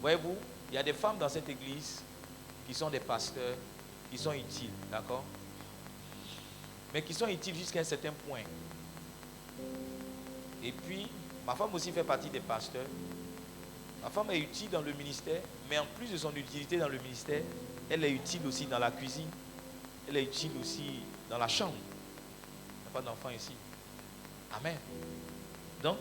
Voyez-vous, il y a des femmes dans cette église qui sont des pasteurs, qui sont utiles, d'accord? Mais qui sont utiles jusqu'à un certain point. Et puis, ma femme aussi fait partie des pasteurs. Ma femme est utile dans le ministère, mais en plus de son utilité dans le ministère, elle est utile aussi dans la cuisine. Elle est utile aussi dans la chambre. Il n'y a pas d'enfant ici. Amen. Donc,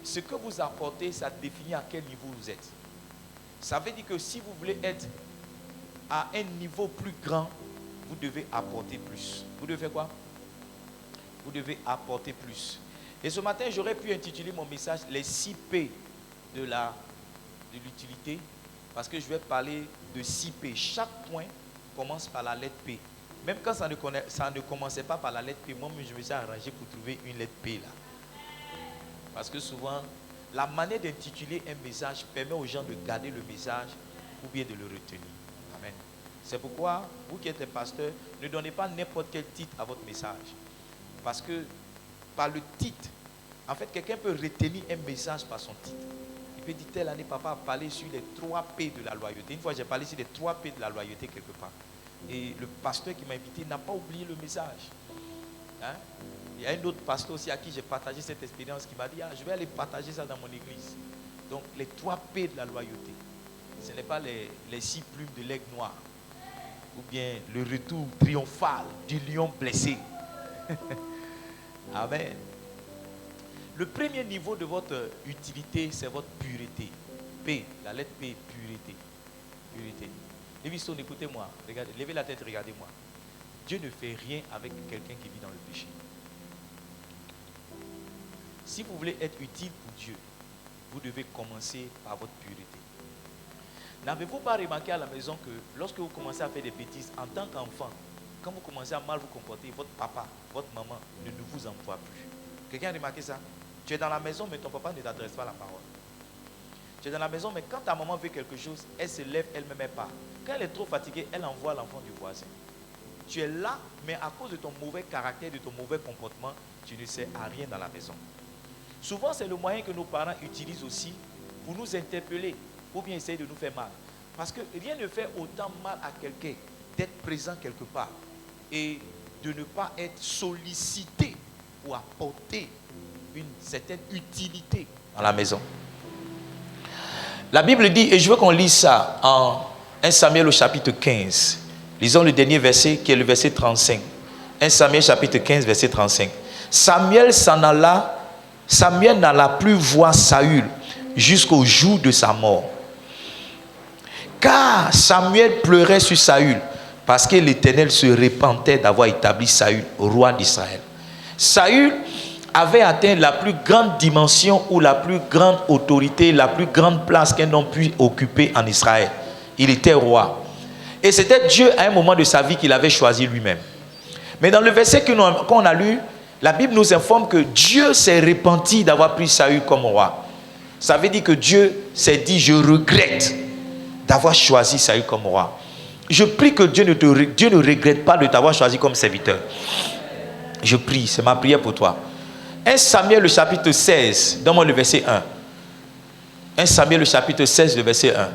ce que vous apportez, ça définit à quel niveau vous êtes. Ça veut dire que si vous voulez être à un niveau plus grand, vous devez apporter plus. Vous devez faire quoi? Vous devez apporter plus. Et ce matin, j'aurais pu intituler mon message « Les 6 P de l'utilité » parce que je vais parler de 6 P. Chaque point commence par la lettre P. Même quand ça ne commençait pas par la lettre P, moi, je me suis arrangé pour trouver une lettre P là. Parce que souvent, la manière d'intituler un message permet aux gens de garder le message ou bien de le retenir. Amen. C'est pourquoi, vous qui êtes les pasteurs, ne donnez pas n'importe quel titre à votre message. Parce que par le titre, en fait, quelqu'un peut retenir un message par son titre. Il peut dire, telle année, papa a parlé sur les 3 P de la loyauté. Une fois, j'ai parlé sur les 3 P de la loyauté quelque part. Et le pasteur qui m'a invité n'a pas oublié le message. Hein? Il y a un autre pasteur aussi à qui j'ai partagé cette expérience qui m'a dit, je vais aller partager ça dans mon église. Donc, les 3 P de la loyauté. Ce n'est pas les 6 plumes de l'aigle noir. Ou bien le retour triomphal du lion blessé. Amen. Le premier niveau de votre utilité, c'est votre pureté. P, la lettre P, pureté. Pureté. Lévisson, écoutez-moi. Regardez, levez la tête, regardez-moi. Dieu ne fait rien avec quelqu'un qui vit dans le péché. Si vous voulez être utile pour Dieu, vous devez commencer par votre pureté. N'avez-vous pas remarqué à la maison que lorsque vous commencez à faire des bêtises, en tant qu'enfant, quand vous commencez à mal vous comporter, votre papa, votre maman ne vous emploie plus. Quelqu'un a remarqué ça? Tu es dans la maison, mais ton papa ne t'adresse pas la parole. Tu es dans la maison, mais quand ta maman veut quelque chose, elle se lève elle-même et part. Quand elle est trop fatiguée, elle envoie l'enfant du voisin. Tu es là, mais à cause de ton mauvais caractère, de ton mauvais comportement, tu ne sers à rien dans la maison. Souvent, c'est le moyen que nos parents utilisent aussi pour nous interpeller ou bien essayer de nous faire mal. Parce que rien ne fait autant mal à quelqu'un d'être présent quelque part et de ne pas être sollicité pour apporter une certaine utilité dans la maison. La Bible dit, et je veux qu'on lise ça en 1 Samuel au chapitre 15. Lisons le dernier verset qui est le verset 35. 1 Samuel chapitre 15 verset 35. Samuel s'en alla. Samuel n'alla plus voir Saül jusqu'au jour de sa mort. Car Samuel pleurait sur Saül parce que l'Éternel se repentait d'avoir établi Saül roi d'Israël. Saül avait atteint la plus grande dimension ou la plus grande autorité, la plus grande place qu'un homme puisse occuper en Israël. Il était roi. Et c'était Dieu à un moment de sa vie qu'il avait choisi lui-même. Mais dans le verset qu'on a lu, la Bible nous informe que Dieu s'est repenti d'avoir pris Saül comme roi. Ça veut dire que Dieu s'est dit, je regrette d'avoir choisi Saül comme roi. Je prie que Dieu ne regrette pas de t'avoir choisi comme serviteur. Je prie, c'est ma prière pour toi. 1 Samuel le chapitre 16, donne-moi le verset 1. 1 Samuel le chapitre 16, le verset 1.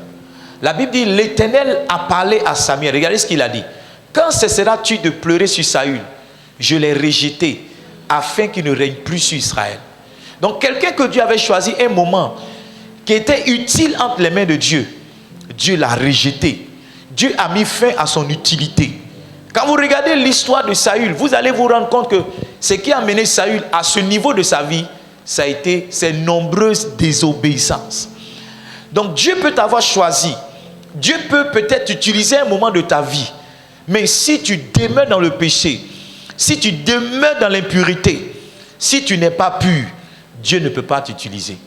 La Bible dit, l'Éternel a parlé à Samuel. Regardez ce qu'il a dit. Quand cesseras-tu de pleurer sur Saül? Je l'ai rejeté, afin qu'il ne règne plus sur Israël. Donc quelqu'un que Dieu avait choisi un moment, qui était utile entre les mains de Dieu, Dieu l'a rejeté. Dieu a mis fin à son utilité. Quand vous regardez l'histoire de Saül, vous allez vous rendre compte que ce qui a mené Saül à ce niveau de sa vie, ça a été ses nombreuses désobéissances. Donc Dieu peut t'avoir choisi. Dieu peut peut-être utiliser un moment de ta vie. Mais si tu demeures dans le péché, si tu demeures dans l'impureté, si tu n'es pas pur, Dieu ne peut pas t'utiliser.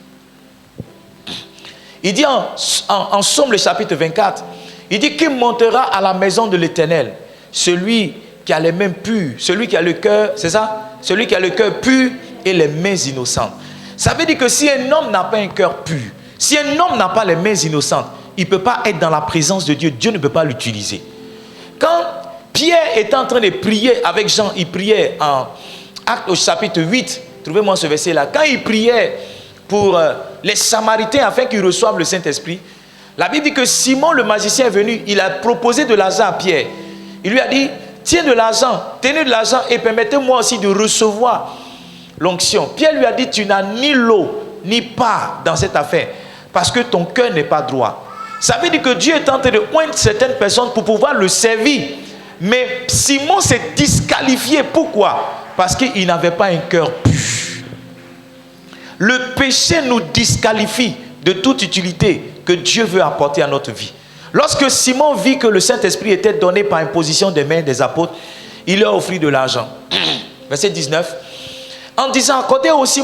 Il dit en Somme le chapitre 24, il dit qu'il montera à la maison de l'Éternel celui qui a les mains pures, celui qui a le cœur, c'est ça? Celui qui a le cœur pur et les mains innocentes. Ça veut dire que si un homme n'a pas un cœur pur, si un homme n'a pas les mains innocentes, il ne peut pas être dans la présence de Dieu. Dieu ne peut pas l'utiliser. Quand Pierre était en train de prier avec Jean, il priait en Actes au chapitre 8, trouvez-moi ce verset-là. Quand il priait pour les Samaritains afin qu'ils reçoivent le Saint-Esprit, la Bible dit que Simon le magicien est venu, il a proposé de l'argent à Pierre. Il lui a dit, tiens de l'argent, tenez de l'argent et permettez-moi aussi de recevoir l'onction. Pierre lui a dit, tu n'as ni l'eau ni part dans cette affaire parce que ton cœur n'est pas droit. Ça veut dire que Dieu est en train de oindre certaines personnes pour pouvoir le servir. Mais Simon s'est disqualifié. Pourquoi? Parce qu'il n'avait pas un cœur pur. Le péché nous disqualifie de toute utilité que Dieu veut apporter à notre vie. Lorsque Simon vit que le Saint-Esprit était donné par imposition des mains des apôtres, il leur offrit de l'argent. Verset 19. En disant, accordez-moi aussi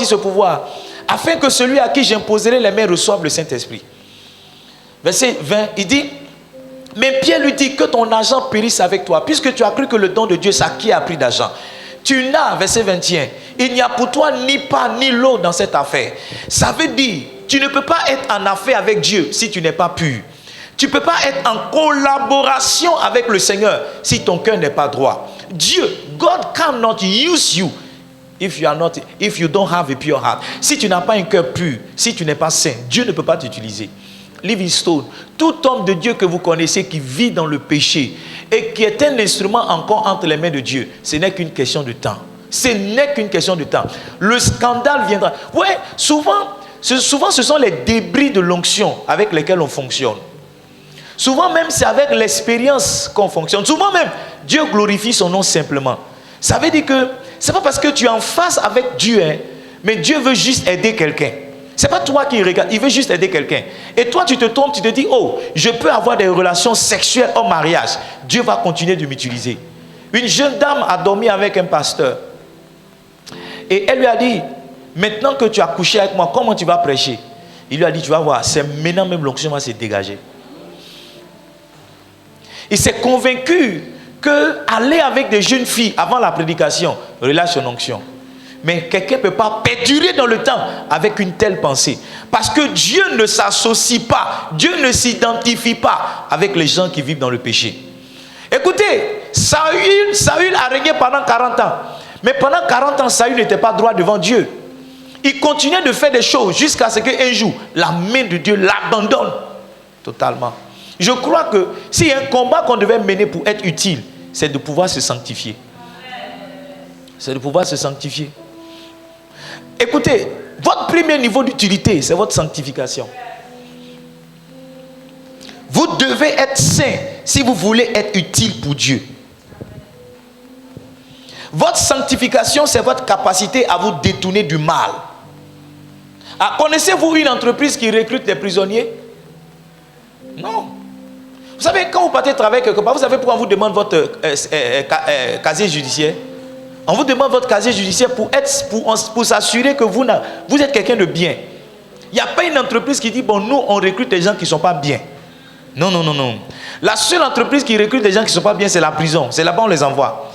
ce pouvoir, afin que celui à qui j'imposerai les mains reçoive le Saint-Esprit. Verset 20, il dit, mais Pierre lui dit, que ton argent périsse avec toi, puisque tu as cru que le don de Dieu, c'est à qui a pris d'argent. Tu n'as, verset 21, il n'y a pour toi ni pas ni l'eau dans cette affaire. Ça veut dire, tu ne peux pas être en affaire avec Dieu si tu n'es pas pur. Tu ne peux pas être en collaboration avec le Seigneur si ton cœur n'est pas droit. Dieu, God cannot use you if you don't have a pure heart. Si tu n'as pas un cœur pur, si tu n'es pas saint, Dieu ne peut pas t'utiliser. Livingstone, tout homme de Dieu que vous connaissez qui vit dans le péché et qui est un instrument encore entre les mains de Dieu, ce n'est qu'une question de temps. Ce n'est qu'une question de temps. Le scandale viendra. Ouais, souvent ce sont les débris de l'onction avec lesquels on fonctionne. Souvent même, c'est avec l'expérience qu'on fonctionne. Souvent même, Dieu glorifie son nom simplement. Ça veut dire que, c'est pas parce que tu es en face avec Dieu, hein, mais Dieu veut juste aider quelqu'un. C'est pas toi qui regarde, il veut juste aider quelqu'un. Et toi, tu te trompes, tu te dis, oh, je peux avoir des relations sexuelles au mariage. Dieu va continuer de m'utiliser. Une jeune dame a dormi avec un pasteur. Et elle lui a dit, maintenant que tu as couché avec moi, comment tu vas prêcher? Il lui a dit, tu vas voir, c'est maintenant même l'onction va se dégager. Il s'est convaincu que aller avec des jeunes filles avant la prédication relâche son onction. Mais quelqu'un ne peut pas perdurer dans le temps avec une telle pensée. Parce que Dieu ne s'associe pas, Dieu ne s'identifie pas avec les gens qui vivent dans le péché. Écoutez, Saül a régné pendant 40 ans. Mais pendant 40 ans, Saül n'était pas droit devant Dieu. Il continuait de faire des choses jusqu'à ce qu'un jour, la main de Dieu l'abandonne totalement. Je crois que s'il y a un combat qu'on devait mener pour être utile, c'est de pouvoir se sanctifier. C'est de pouvoir se sanctifier. Écoutez, votre premier niveau d'utilité, c'est votre sanctification. Vous devez être saint si vous voulez être utile pour Dieu. Votre sanctification, c'est votre capacité à vous détourner du mal. Ah, connaissez-vous une entreprise qui recrute des prisonniers? Non. Vous savez, quand vous partez travailler quelque part, vous savez pourquoi on vous demande votre casier judiciaire? On vous demande votre casier judiciaire pour s'assurer que vous êtes quelqu'un de bien. Il n'y a pas une entreprise qui dit, bon, nous, on recrute des gens qui ne sont pas bien. Non, non, non, non. La seule entreprise qui recrute des gens qui ne sont pas bien, c'est la prison. C'est là-bas on les envoie.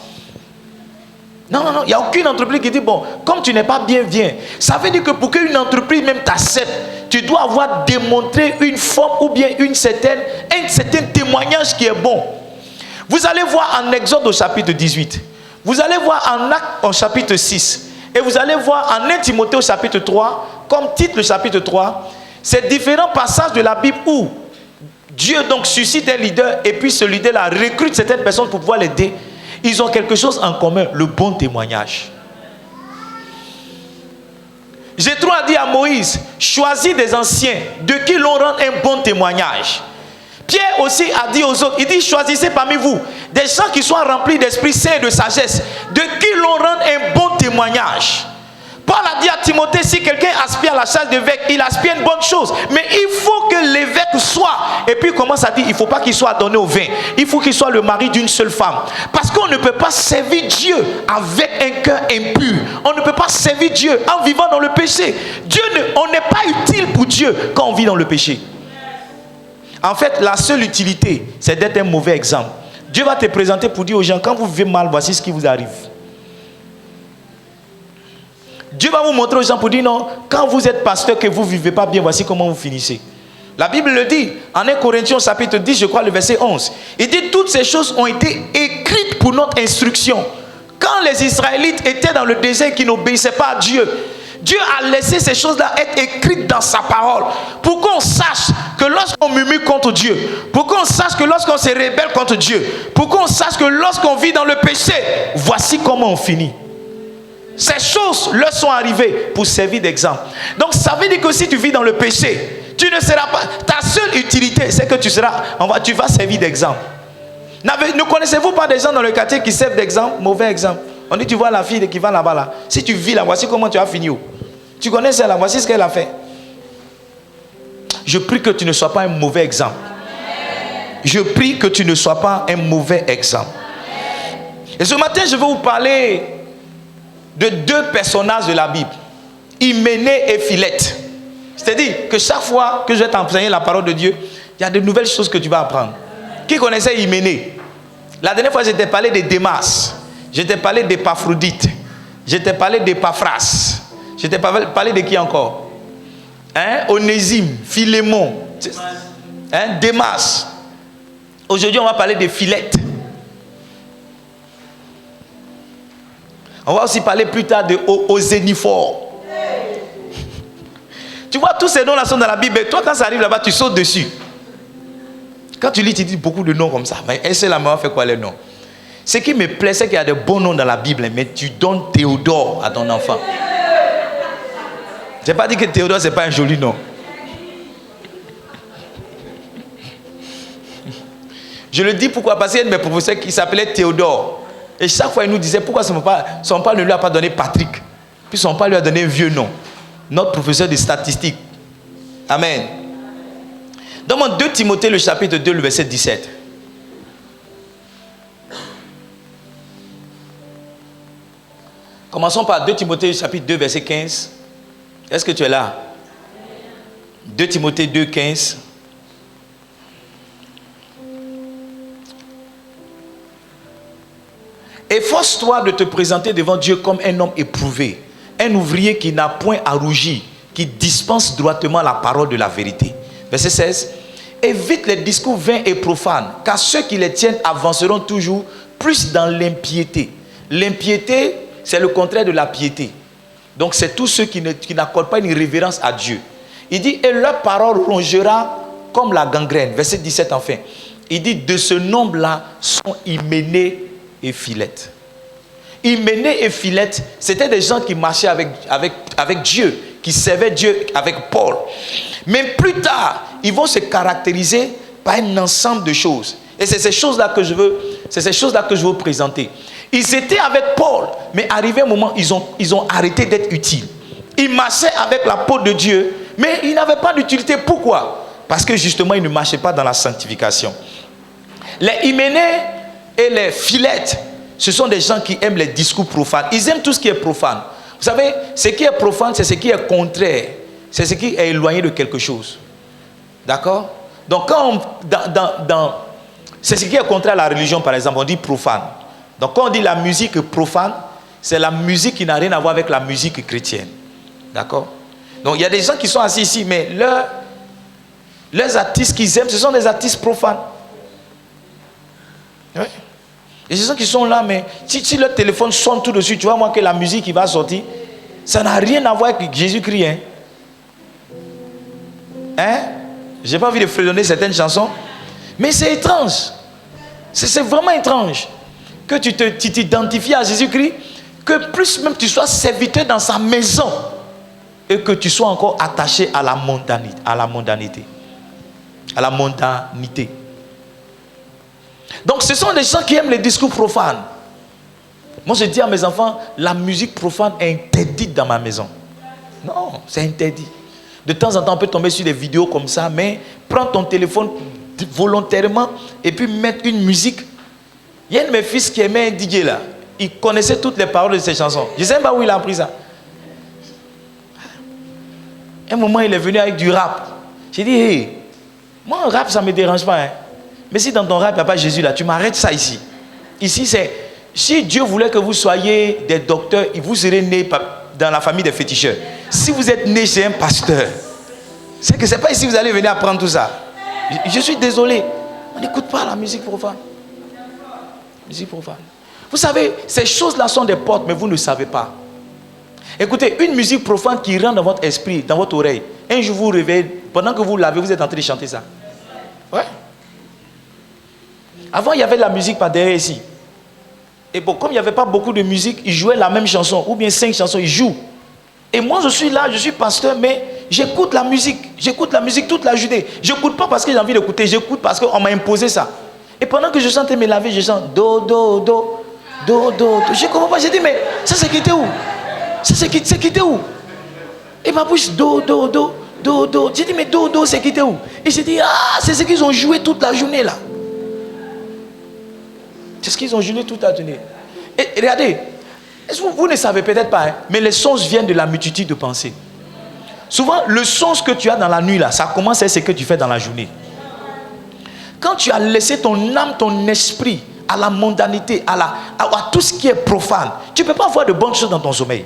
Non, non, non. Il n'y a aucune entreprise qui dit, bon, comme tu n'es pas bien, viens. Ça veut dire que pour qu'une entreprise même t'accepte, tu dois avoir démontré une forme ou bien un certain témoignage qui est bon. Vous allez voir en Exode au chapitre 18. Vous allez voir en Actes au chapitre 6. Et vous allez voir en 1 Timothée au chapitre 3, comme titre le chapitre 3, c'est différents passages de la Bible où Dieu donc suscite un leader et puis ce leader-là recrute certaines personnes pour pouvoir l'aider. Ils ont quelque chose en commun, le bon témoignage. Jétro a dit à Moïse, choisis des anciens de qui l'on rend un bon témoignage. Pierre aussi a dit aux autres, il dit, choisissez parmi vous des gens qui soient remplis d'Esprit Saint et de sagesse, de qui l'on rend un bon témoignage. Paul a dit à Timothée, si quelqu'un aspire à la charge d'évêque, il aspire une bonne chose. Mais il faut que l'évêque soit, et puis il commence à dire, il ne faut pas qu'il soit donné au vin. Il faut qu'il soit le mari d'une seule femme. Parce qu'on ne peut pas servir Dieu avec un cœur impur. On ne peut pas servir Dieu en vivant dans le péché. On n'est pas utile pour Dieu quand on vit dans le péché. En fait, la seule utilité, c'est d'être un mauvais exemple. Dieu va te présenter pour dire aux gens, quand vous vivez mal, voici ce qui vous arrive. Dieu va vous montrer aux gens pour dire, non, quand vous êtes pasteur que vous ne vivez pas bien, voici comment vous finissez. La Bible le dit, en 1 Corinthiens chapitre 10, je crois le verset 11. Il dit, toutes ces choses ont été écrites pour notre instruction. Quand les Israélites étaient dans le désert qui n'obéissaient pas à Dieu, Dieu a laissé ces choses-là être écrites dans sa parole pour qu'on sache que lorsqu'on murmure contre Dieu, pour qu'on sache que lorsqu'on se rébelle contre Dieu, pour qu'on sache que lorsqu'on vit dans le péché, voici comment on finit. Ces choses leur sont arrivées pour servir d'exemple. Donc ça veut dire que si tu vis dans le péché, tu ne seras pas... Ta seule utilité, c'est que tu vas servir d'exemple. Ne connaissez-vous pas des gens dans le quartier qui servent d'exemple, mauvais exemple? On dit, tu vois la fille qui va là-bas là. Si tu vis là, voici comment tu as fini. Tu connais celle-là, voici ce qu'elle a fait. Je prie que tu ne sois pas un mauvais exemple. Je prie que tu ne sois pas un mauvais exemple. Et ce matin, je vais vous parler de deux personnages de la Bible. Hyménée et Philette. C'est-à-dire que chaque fois que je vais t'enseigner la parole de Dieu, il y a de nouvelles choses que tu vas apprendre. Qui connaissait Hyménée? La dernière fois, je t'ai parlé de Démas. Je t'ai parlé d'Épaphrodite. Je t'ai parlé d'Épaphras. Je t'ai parlé de qui encore? Onésime, Philémon, Démas. Aujourd'hui, on va parler de Philette. On va aussi parler plus tard de Oséniphore. Tu vois, tous ces noms-là sont dans la Bible. Et toi, quand ça arrive là-bas, tu sautes dessus. Quand tu lis, tu dis beaucoup de noms comme ça. Mais est-ce que la maman fait quoi les noms? Ce qui me plaît, c'est qu'il y a de bons noms dans la Bible, mais tu donnes Théodore à ton enfant. Je n'ai pas dit que Théodore, ce n'est pas un joli nom. Je le dis pourquoi? Parce qu'il y a un de mes professeurs qui s'appelait Théodore. Et chaque fois, il nous disait pourquoi son père ne lui a pas donné Patrick. Puis son père lui a donné un vieux nom. Notre professeur de statistiques. Amen. Dans 2 Timothée, le chapitre 2, le verset 17. Commençons par 2 Timothée, chapitre 2, verset 15. Est-ce que tu es là? 2 Timothée 2, 15. Efforce-toi de te présenter devant Dieu comme un homme éprouvé, un ouvrier qui n'a point à rougir, qui dispense droitement la parole de la vérité. Verset 16. Évite les discours vains et profanes, car ceux qui les tiennent avanceront toujours plus dans l'impiété. L'impiété, c'est le contraire de la piété. Donc c'est tous ceux qui n'accordent pas une révérence à Dieu. Il dit, et leur parole rongera comme la gangrène. Verset 17 enfin. Il dit, de ce nombre-là sont Hyménée et Philette. Hyménée et Philette, c'était des gens qui marchaient avec Dieu, qui servaient Dieu avec Paul. Mais plus tard, ils vont se caractériser par un ensemble de choses. Et c'est ces choses-là que je veux vous présenter. Ils étaient avec Paul, mais arrivé un moment, ils ont arrêté d'être utiles. Ils marchaient avec l'apôtre de Dieu, mais ils n'avaient pas d'utilité. Pourquoi? Parce que justement, ils ne marchaient pas dans la sanctification. Les Hyménée et les Philette, ce sont des gens qui aiment les discours profanes. Ils aiment tout ce qui est profane. Vous savez, ce qui est profane, c'est ce qui est contraire. C'est ce qui est éloigné de quelque chose. D'accord? Donc, c'est ce qui est contraire à la religion, par exemple, on dit profane. Donc, quand on dit la musique profane, c'est la musique qui n'a rien à voir avec la musique chrétienne. D'accord? Donc, il y a des gens qui sont assis ici, mais leurs artistes qu'ils aiment, ce sont des artistes profanes. Oui. Et ces gens qui sont là, mais si leur téléphone sonne tout dessus, tu vois, moi, que la musique qui va sortir, ça n'a rien à voir avec Jésus-Christ. Hein? J'ai pas envie de fredonner certaines chansons, mais c'est étrange. C'est vraiment étrange que tu t'identifies à Jésus-Christ, que plus même tu sois serviteur dans sa maison et que tu sois encore attaché à la mondanité. Donc ce sont des gens qui aiment les discours profanes. Moi je dis à mes enfants, la musique profane est interdite dans ma maison. Non, c'est interdit. De temps en temps on peut tomber sur des vidéos comme ça, mais prends ton téléphone volontairement et puis mettre une musique. Il y a un de mes fils qui aimait un DJ là. Il connaissait toutes les paroles de ses chansons. Je ne sais pas où il a appris ça. Un moment il est venu avec du rap. J'ai dit, hey, moi un rap ça ne me dérange pas. Hein. Mais si dans ton rap il n'y a pas Jésus là, tu m'arrêtes ça ici. Ici c'est, si Dieu voulait que vous soyez des docteurs, vous serez nés dans la famille des féticheurs. Si vous êtes né chez un pasteur, c'est que ce n'est pas ici que vous allez venir apprendre tout ça. Je suis désolé. On n'écoute pas la musique profane. Musique profane. Vous savez, ces choses-là sont des portes, mais vous ne savez pas. Écoutez, une musique profane qui rentre dans votre esprit, dans votre oreille. Un jour vous vous réveillez, pendant que vous lavez, vous êtes en train de chanter ça. Ouais. Avant, il y avait de la musique par derrière ici. Et bon, comme il n'y avait pas beaucoup de musique, ils jouaient la même chanson, ou bien 5 chansons, ils jouent. Et moi, je suis là, je suis pasteur, mais j'écoute la musique toute la journée. Je n'écoute pas parce que j'ai envie d'écouter, j'écoute parce qu'on m'a imposé ça. Et pendant que je chantais me laver, je chante do, do, do, do, do, do. Je ne comprends pas, j'ai dit, mais ça c'est quitté où? C'est quitté où? Et ma bouche, do, do, do, do, do. J'ai dit, mais do, do, c'est quitté où? Et j'ai dit, ah, c'est ce qu'ils ont joué toute la journée là. C'est ce qu'ils ont joué toute la journée. Et regardez, vous ne savez peut-être pas, hein, mais les sons viennent de la multitude de pensées. Souvent, le sens que tu as dans la nuit là, ça commence à ce que tu fais dans la journée. Quand tu as laissé ton âme, ton esprit à la mondanité, à tout ce qui est profane, tu ne peux pas avoir de bonnes choses dans ton sommeil.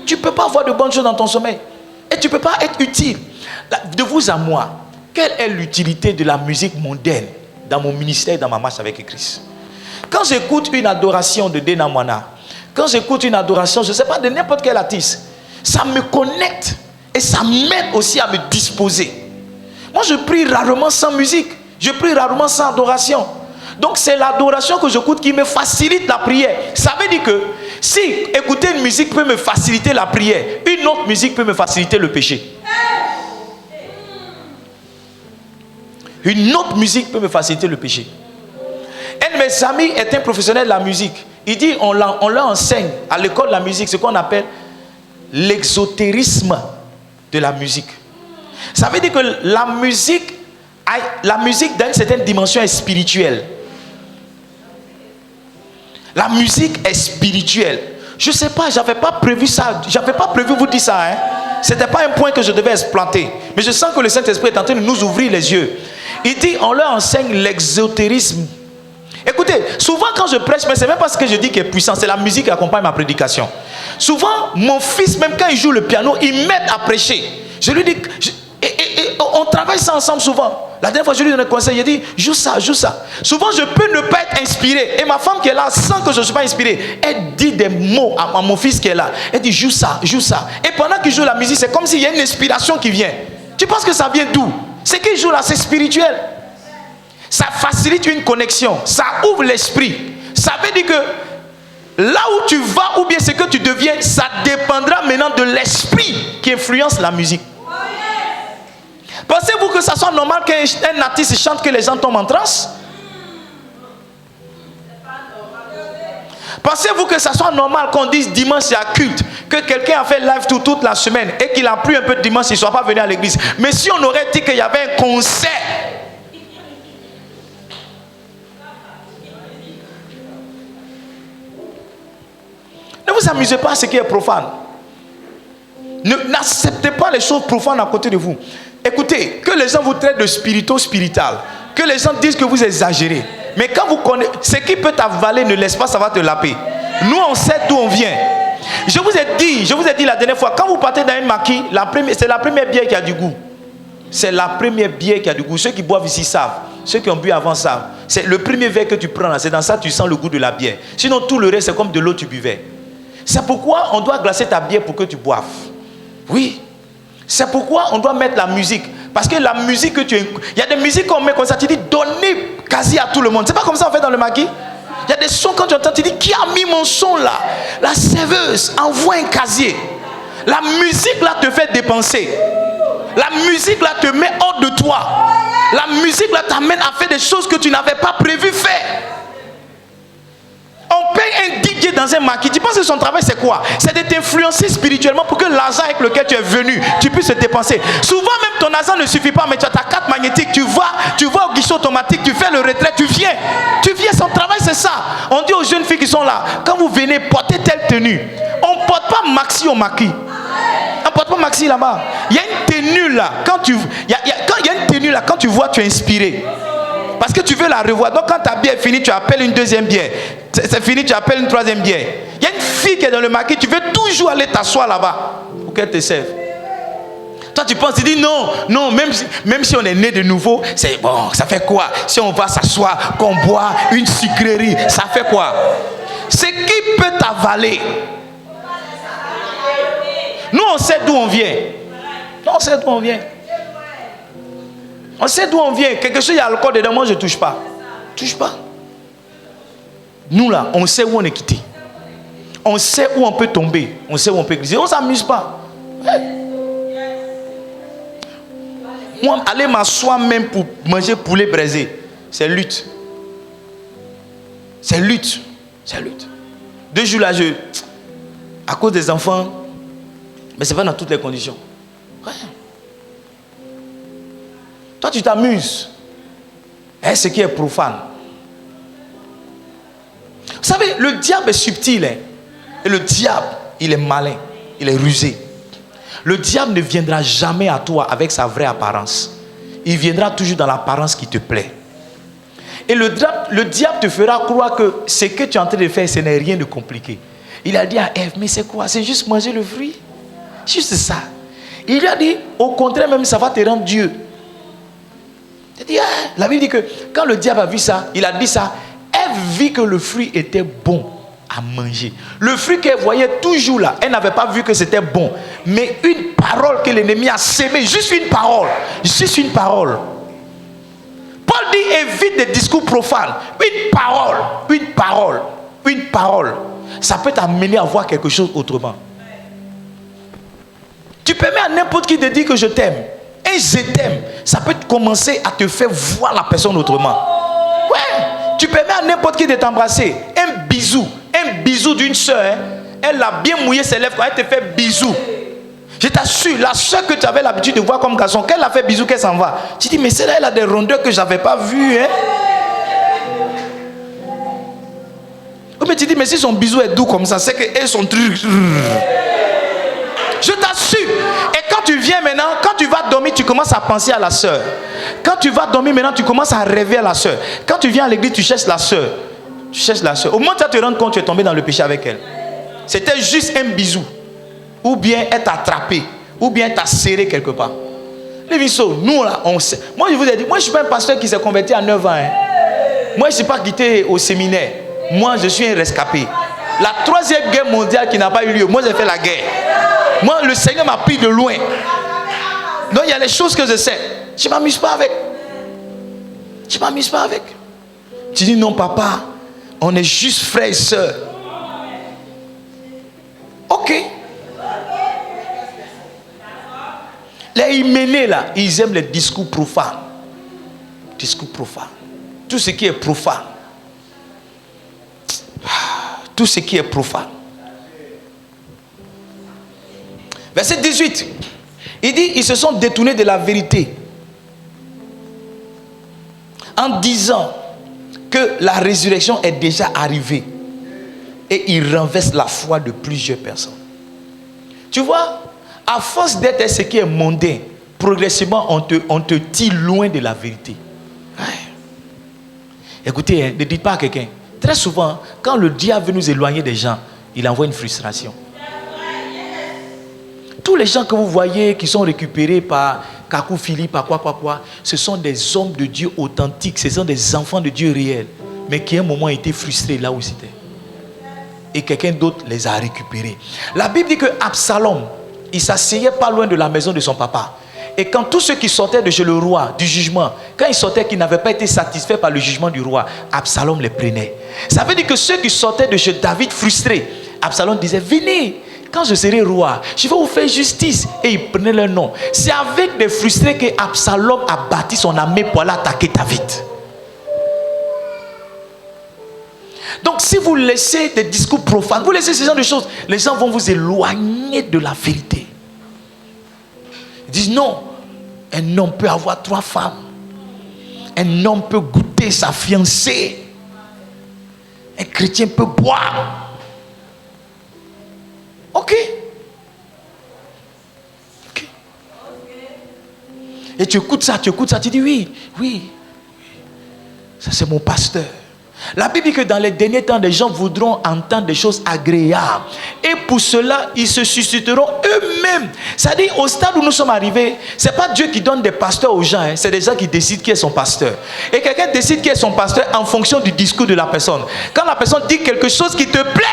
Tu ne peux pas avoir de bonnes choses dans ton sommeil. Et tu ne peux pas être utile. De vous à moi, quelle est l'utilité de la musique mondaine dans mon ministère, dans ma marche avec Christ? Quand j'écoute une adoration de Dena Moana, quand j'écoute une adoration, je ne sais pas, de n'importe quel artiste, ça me connecte et ça m'aide aussi à me disposer. Moi, je prie rarement sans musique. Je prie rarement sans adoration. Donc, c'est l'adoration que j'écoute qui me facilite la prière. Ça veut dire que si écouter une musique peut me faciliter la prière, une autre musique peut me faciliter le péché. Une autre musique peut me faciliter le péché. Un de mes amis est un professionnel de la musique. Il dit, on leur enseigne à l'école de la musique ce qu'on appelle l'exotérisme de la musique. Ça veut dire que la musique dans une certaine dimension est spirituelle. La musique est spirituelle. Je ne sais pas, je n'avais pas prévu ça. Je n'avais pas prévu vous dire ça. Hein. Ce n'était pas un point que je devais exploiter. Mais je sens que le Saint-Esprit est en train de nous ouvrir les yeux. Il dit, on leur enseigne l'exotérisme. Écoutez, souvent quand je prêche, mais ce n'est même pas ce que je dis qui est puissant, c'est la musique qui accompagne ma prédication. Souvent, mon fils, même quand il joue le piano, il m'aide à prêcher. Je lui dis, on travaille ça ensemble souvent. La dernière fois, je lui donne un conseil, il dit, joue ça, joue ça. Souvent, je peux ne pas être inspiré. Et ma femme qui est là, sans que je ne sois pas inspiré, elle dit des mots à mon fils qui est là. Elle dit, joue ça, joue ça. Et pendant qu'il joue la musique, c'est comme s'il y a une inspiration qui vient. Tu penses que ça vient d'où? Ce qu'il joue là, c'est spirituel. Ça facilite une connexion. Ça ouvre l'esprit. Ça veut dire que là où tu vas ou bien ce que tu deviens, ça dépendra maintenant de l'esprit qui influence la musique. Pensez-vous que ça soit normal qu'un artiste chante que les gens tombent en transe? Pensez-vous que ça soit normal qu'on dise dimanche c'est à culte, que quelqu'un a fait live toute la semaine et qu'il a plu un peu de dimanche, il ne soit pas venu à l'église? Mais si on aurait dit qu'il y avait un concert, ne vous amusez pas à ce qui est profane. N'acceptez pas les choses profanes à côté de vous. Écoutez, que les gens vous traitent de spiritual, que les gens disent que vous exagérez. Mais quand vous connaissez, ce qui peut t'avaler ne laisse pas, ça va te laper. Nous, on sait d'où on vient. Je vous ai dit la dernière fois, quand vous partez dans un maquis, c'est la première bière qui a du goût. C'est la première bière qui a du goût. Ceux qui boivent ici savent. Ceux qui ont bu avant savent. C'est le premier verre que tu prends là, c'est dans ça que tu sens le goût de la bière. Sinon, tout le reste, c'est comme de l'eau que tu buvais. C'est pourquoi on doit glacer ta bière pour que tu boives. Oui. C'est pourquoi on doit mettre la musique. Parce que la musique que tu écoutes, il y a des musiques qu'on met comme ça, tu dis donnez quasi à tout le monde. C'est pas comme ça on fait dans le maquis. Il y a des sons quand tu entends, tu dis qui a mis mon son là? La serveuse envoie un casier. La musique là te fait dépenser. La musique là te met hors de toi. La musique là t'amène à faire des choses que tu n'avais pas prévu faire. On paye un DJ dans un maquis. Tu penses que son travail c'est quoi? C'est de t'influencer spirituellement pour que l'argent avec lequel tu es venu, tu puisses te dépenser. Souvent même ton argent ne suffit pas, mais tu as ta carte magnétique, tu vas au guichet automatique, tu fais le retrait, tu viens, son travail c'est ça. On dit aux jeunes filles qui sont là, quand vous venez porter telle tenue, on ne porte pas maxi au maquis. On ne porte pas maxi là-bas. Il y a une tenue là, il y a une tenue là, quand tu vois, tu es inspiré. Parce que tu veux la revoir. Donc quand ta bière est finie, tu appelles une deuxième bière. C'est fini, tu appelles une troisième bière. Il y a une fille qui est dans le maquis, tu veux toujours aller t'asseoir là-bas pour qu'elle te serve. Toi tu penses, tu dis non, même si on est né de nouveau, c'est bon, ça fait quoi? Si on va s'asseoir, qu'on boit une sucrerie, ça fait quoi? Ce qui peut t'avaler. Nous, on sait d'où on vient. Non, on sait d'où on vient. On sait d'où on vient. Quelque chose, il y a l'alcool dedans, moi je ne touche pas. Touche pas. Nous là, on sait où on est quitté. On sait où on peut tomber. On sait où on peut glisser. On ne s'amuse pas. Moi, aller m'asseoir même pour manger poulet braisé, c'est lutte. C'est lutte. C'est lutte. 2 jours là, à cause des enfants, mais ce n'est pas dans toutes les conditions. Ouais. Toi, tu t'amuses. Et ce qui est profane. Vous savez, le diable est subtil. Hein? Et le diable, il est malin. Il est rusé. Le diable ne viendra jamais à toi avec sa vraie apparence. Il viendra toujours dans l'apparence qui te plaît. Et le diable te fera croire que ce que tu es en train de faire, ce n'est rien de compliqué. Il a dit à Ève, mais c'est quoi? C'est juste manger le fruit. Juste ça. Il lui a dit, au contraire même, ça va te rendre Dieu. Dit, ah. La Bible dit que quand le diable a vu ça, il a dit ça, Ève vit que le fruit était bon à manger. Le fruit qu'elle voyait toujours là, elle n'avait pas vu que c'était bon. Mais une parole que l'ennemi a sémée, juste une parole. Juste une parole. Paul dit, évite des discours profanes. Une parole, une parole, une parole. Ça peut t'amener à voir quelque chose autrement. Tu permets à n'importe qui de dire que je t'aime. Et je t'aime, ça peut commencer à te faire voir la personne autrement. Ouais. Tu permets à n'importe qui de t'embrasser. Un bisou d'une soeur, hein, elle a bien mouillé ses lèvres quand elle te fait bisou. Je t'assure, la soeur que tu avais l'habitude de voir comme garçon, qu'elle a fait bisou, qu'elle s'en va. Tu dis, mais celle-là, elle a des rondeurs que je n'avais pas vues. Hein. Oh, mais tu dis, mais si son bisou est doux comme ça, c'est qu'elle son truc. Je t'assure. Et quand tu viens maintenant, quand tu vas dormir, tu commences à penser à la soeur. Quand tu vas dormir maintenant, tu commences à rêver à la soeur. Quand tu viens à l'église, tu cherches la soeur. Tu cherches la soeur. Au moment où tu vas te rendre compte, tu es tombé dans le péché avec elle. C'était juste un bisou. Ou bien elle t'a attrapé. Ou bien elle t'a serré quelque part. Les Vinceaux, nous là, on sait. Moi je vous ai dit, moi je ne suis pas un pasteur qui s'est converti à 9 ans. Hein. Moi je ne suis pas quitté au séminaire. Moi je suis un rescapé. La 3e guerre mondiale qui n'a pas eu lieu, moi j'ai fait la guerre. Moi le Seigneur m'a pris de loin. Donc il y a les choses que je sais. Je ne m'amuse pas avec. Je ne m'amuse pas avec. Tu dis non papa, on est juste frères et sœurs. Ok. Les hyménées là, ils aiment les discours profanes. Discours profanes. Tout ce qui est profane. Tout ce qui est profane. Verset 18. Il dit, ils se sont détournés de la vérité. En disant que la résurrection est déjà arrivée. Et ils renversent la foi de plusieurs personnes. Tu vois, à force d'être ce qui est mondain, progressivement on te tire loin de la vérité. Ouais. Écoutez, ne dites pas à quelqu'un. Très souvent, quand le diable veut nous éloigner des gens, il envoie une frustration. Tous les gens que vous voyez qui sont récupérés par Kakou Philippe, par quoi, ce sont des hommes de Dieu authentiques, ce sont des enfants de Dieu réels, mais qui à un moment étaient frustrés là où c'était. Et quelqu'un d'autre les a récupérés. La Bible dit que Absalom, il s'asseyait pas loin de la maison de son papa. Et quand tous ceux qui sortaient de chez le roi, du jugement, quand ils sortaient qui n'avaient pas été satisfaits par le jugement du roi, Absalom les prenait. Ça veut dire que ceux qui sortaient de chez David frustrés, Absalom disait, venez, quand je serai roi, je vais vous faire justice. Et il prenait leur nom. C'est avec des frustrés que Absalom a bâti son armée pour aller attaquer David. Donc si vous laissez des discours profanes, vous laissez ce genre de choses, les gens vont vous éloigner de la vérité. Ils disent non, un homme peut avoir 3 femmes. Un homme peut goûter sa fiancée. Un chrétien peut boire. Ok. Et tu écoutes ça, tu dis oui. Ça c'est mon pasteur. La Bible dit que dans les derniers temps, les gens voudront entendre des choses agréables. Et pour cela, ils se susciteront eux-mêmes même. C'est-à-dire, au stade où nous sommes arrivés, ce n'est pas Dieu qui donne des pasteurs aux gens, hein, c'est des gens qui décident qui est son pasteur. Et quelqu'un décide qui est son pasteur en fonction du discours de la personne. Quand la personne dit quelque chose qui te plaît,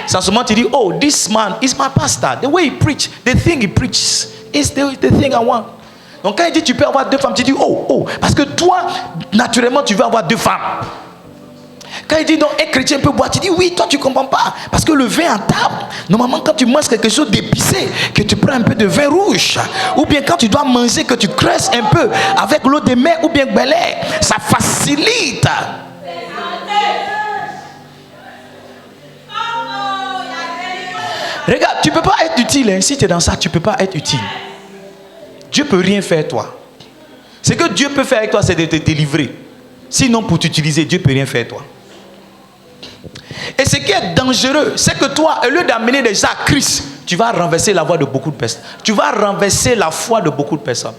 c'est en ce moment tu dis, oh, this man is my pastor. The way he preach, the thing he preaches is the thing I want. Donc quand il dit tu peux avoir 2 femmes, tu dis, oh, parce que toi, naturellement, tu veux avoir 2 femmes. Quand il dit non, un chrétien peut boire, tu dis oui, toi tu ne comprends pas. Parce que le vin en table, normalement quand tu manges quelque chose d'épicé, que tu prends un peu de vin rouge, ou bien quand tu dois manger, que tu creuses un peu avec l'eau de mer ou bien Bel Air, ça facilite. Regarde, tu ne peux pas être utile, hein. Si tu es dans ça, tu ne peux pas être utile. Dieu ne peut rien faire toi. Ce que Dieu peut faire avec toi, c'est de te délivrer. Sinon, pour t'utiliser, Dieu ne peut rien faire toi. Et ce qui est dangereux, c'est que toi, au lieu d'amener les gens à Christ, tu vas renverser la voix de beaucoup de personnes. Tu vas renverser la foi de beaucoup de personnes.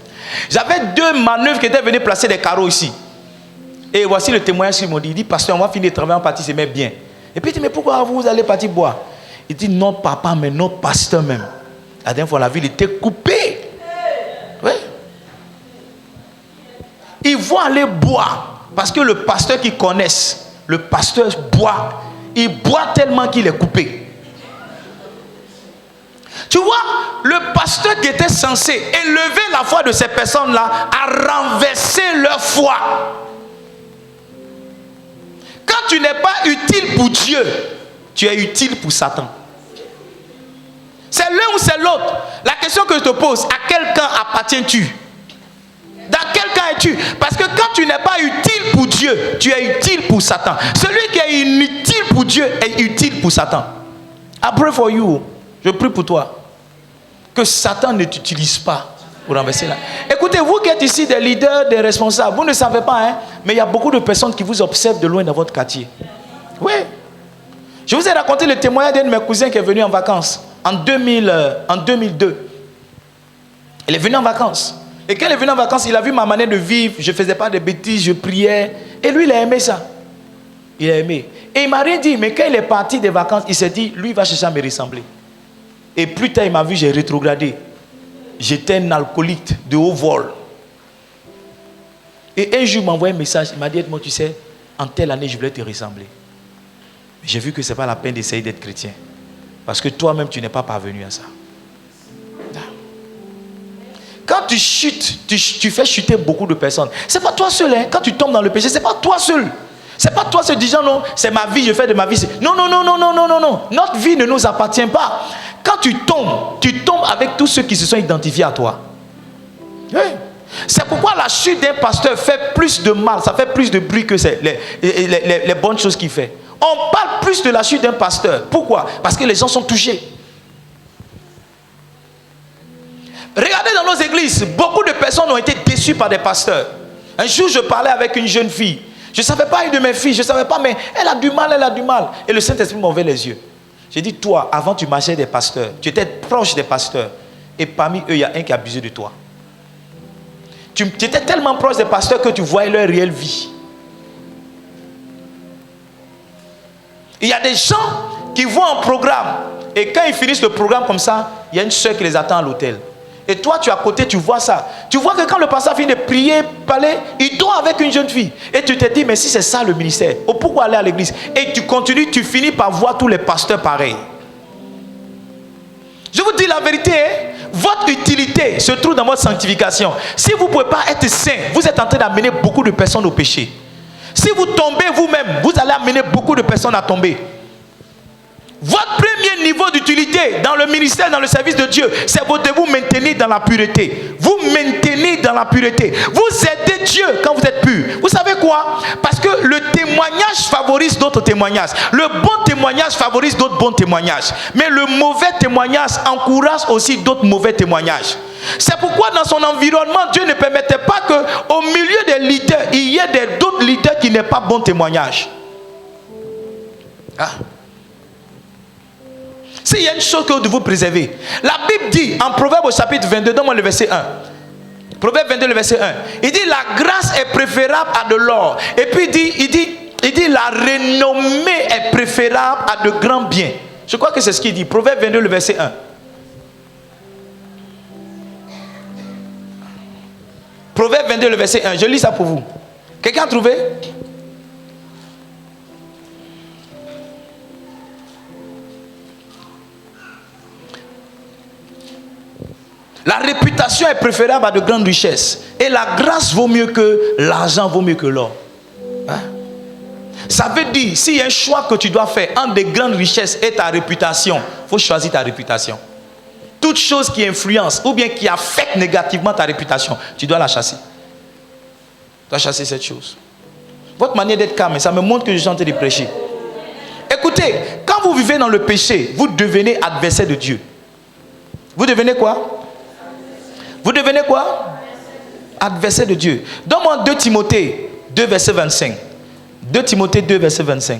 J'avais 2 manœuvres qui étaient venues placer des carreaux ici. Et voici le témoignage qu'ils m'ont dit. Il dit, pasteur, on va finir de travailler en partie, c'est même bien. Et puis il dit, mais pourquoi vous allez partir boire? Il dit, non papa, mais non pasteur même. La dernière fois, la ville était coupée. Oui. Ils vont aller boire. Parce que le pasteur qu'ils connaissent, le pasteur boit. Il boit tellement qu'il est coupé. Tu vois, le pasteur qui était censé élever la foi de ces personnes-là a renversé leur foi. Quand tu n'es pas utile pour Dieu, tu es utile pour Satan. C'est l'un ou c'est l'autre. La question que je te pose, à quel camp appartiens-tu? Dans quel camp es-tu? Parce que quand tu n'es pas utile pour Dieu, tu es utile pour Satan. Celui qui est inutile pour Dieu est utile pour Satan. I pray for you. Je prie pour toi. Que Satan ne t'utilise pas pour renverser là. Écoutez, vous qui êtes ici des leaders, des responsables, vous ne savez pas, hein, mais il y a beaucoup de personnes qui vous observent de loin dans votre quartier. Oui. Je vous ai raconté le témoignage d'un de mes cousins qui est venu en vacances en 2002. Il est venu en vacances. Et quand il est venu en vacances, il a vu ma manière de vivre. Je ne faisais pas de bêtises, je priais. Et lui, il a aimé ça. Il a aimé. Et il m'a rien dit. Mais quand il est parti des vacances, il s'est dit, lui, il va chercher à me ressembler. Et plus tard, il m'a vu, j'ai rétrogradé. J'étais un alcoolique de haut vol. Et un jour, il m'a envoyé un message. Il m'a dit, moi, tu sais, en telle année, je voulais te ressembler. J'ai vu que ce n'est pas la peine d'essayer d'être chrétien. Parce que toi-même, tu n'es pas parvenu à ça. Quand tu chutes, tu fais chuter beaucoup de personnes. Ce n'est pas toi seul. Hein. Quand tu tombes dans le péché, ce n'est pas toi seul. Ce n'est pas toi seul disant non, c'est ma vie, je fais de ma vie. Non. Notre vie ne nous appartient pas. Quand tu tombes avec tous ceux qui se sont identifiés à toi. Oui. C'est pourquoi la chute d'un pasteur fait plus de mal, ça fait plus de bruit que les bonnes choses qu'il fait. On parle plus de la chute d'un pasteur. Pourquoi? Parce que les gens sont touchés. Regardez dans nos églises, beaucoup de personnes ont été déçues par des pasteurs. Un jour, je parlais avec une jeune fille. Je ne savais pas, une de mes filles, je ne savais pas, mais elle a du mal. Et le Saint-Esprit m'a ouvert les yeux. J'ai dit, toi, avant tu marchais des pasteurs, tu étais proche des pasteurs. Et parmi eux, il y a un qui a abusé de toi. Tu étais tellement proche des pasteurs que tu voyais leur réelle vie. Il y a des gens qui vont en programme. Et quand ils finissent le programme comme ça, il y a une soeur qui les attend à l'hôtel. Et toi, tu es à côté, tu vois ça. Tu vois que quand le pasteur finit de prier, parler, il dort avec une jeune fille. Et tu te dis, mais si c'est ça le ministère, pourquoi aller à l'église? Et tu continues, tu finis par voir tous les pasteurs pareils. Je vous dis la vérité, hein? Votre utilité se trouve dans votre sanctification. Si vous ne pouvez pas être saint, vous êtes en train d'amener beaucoup de personnes au péché. Si vous tombez vous-même, vous allez amener beaucoup de personnes à tomber. Votre premier niveau d'utilité dans le ministère, dans le service de Dieu, c'est de vous maintenir dans la pureté. Vous maintenez dans la pureté. Vous aidez Dieu quand vous êtes pur. Vous savez quoi? Parce que le témoignage favorise d'autres témoignages. Le bon témoignage favorise d'autres bons témoignages. Mais le mauvais témoignage encourage aussi d'autres mauvais témoignages. C'est pourquoi dans son environnement, Dieu ne permettait pas qu'au milieu des leaders, il y ait d'autres leaders qui n'aient pas bon témoignage. Ah. S'il y a une chose que vous devez préserver, la Bible dit en Proverbe au chapitre 22, donne-moi le verset 1. Proverbe 22, le verset 1. Il dit la grâce est préférable à de l'or. Et puis il dit la renommée est préférable à de grands biens. Je crois que c'est ce qu'il dit. Proverbe 22, le verset 1. Proverbe 22, le verset 1. Je lis ça pour vous. Quelqu'un a trouvé? La réputation est préférable à de grandes richesses. Et la grâce vaut mieux que l'argent, vaut mieux que l'or. Hein? Ça veut dire, s'il y a un choix que tu dois faire entre des grandes richesses et ta réputation, il faut choisir ta réputation. Toute chose qui influence ou bien qui affecte négativement ta réputation, tu dois la chasser. Tu dois chasser cette chose. Votre manière d'être calme, ça me montre que je suis en train de prêcher. Écoutez, quand vous vivez dans le péché, vous devenez adversaire de Dieu. Vous devenez quoi? Vous devenez quoi? Adversaire de Dieu. Donne-moi 2 Timothée 2, verset 25. 2 Timothée 2, verset 25.